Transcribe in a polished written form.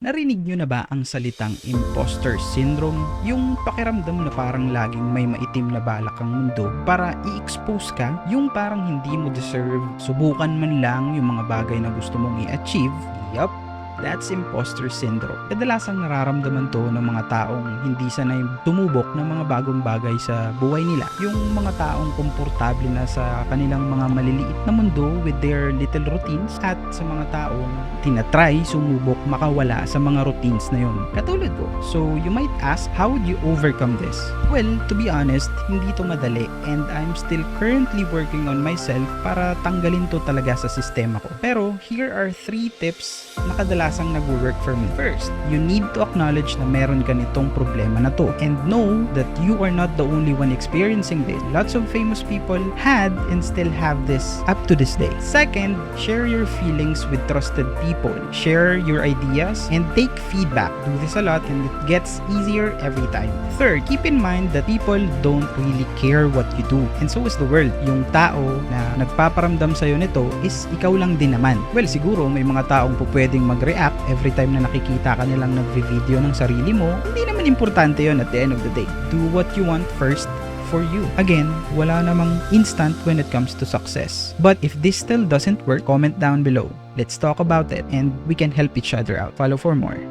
Narinig nyo na ba ang salitang imposter syndrome? Yung pakiramdam na parang laging may maitim na balak ang mundo para i-expose ka, yung parang hindi mo deserve, subukan man lang yung mga bagay na gusto mong i-achieve. Yup, that's imposter syndrome. Kadalasang nararamdaman to ng mga taong hindi sanay tumubok ng mga bagong bagay sa buhay nila. Yung mga taong komportable na sa kanilang mga maliliit na mundo with their little routines at sa mga taong tinatry, sumubok, makawala sa mga routines na yun. Katulad ko. So, you might ask, how would you overcome this? Well, to be honest, hindi to madali and I'm still currently working on myself para tanggalin to talaga sa sistema ko. Pero, here are 3 tips na kadalasang nag-work for me. First, you need to acknowledge na meron ka nitong problema na to and know that you are not the only one experiencing this. Lots of famous people had and still have this up to this day. Second, share your feelings with trusted people. Share your ideas and take feedback. Do this a lot and it gets easier every time. Third, keep in mind that people don't really care what you do and so is the world. Yung tao na nagpaparamdam sa'yo nito is ikaw lang din naman. Well, siguro may mga taong pwedeng mag-react every time na nakikita ka nilang nagvi-video ng sarili mo. Hindi naman importante yon at the end of the day. Do what you want first for you. Again, wala namang instant when it comes to success. But if this still doesn't work, comment down below. Let's talk about it and we can help each other out. Follow for more.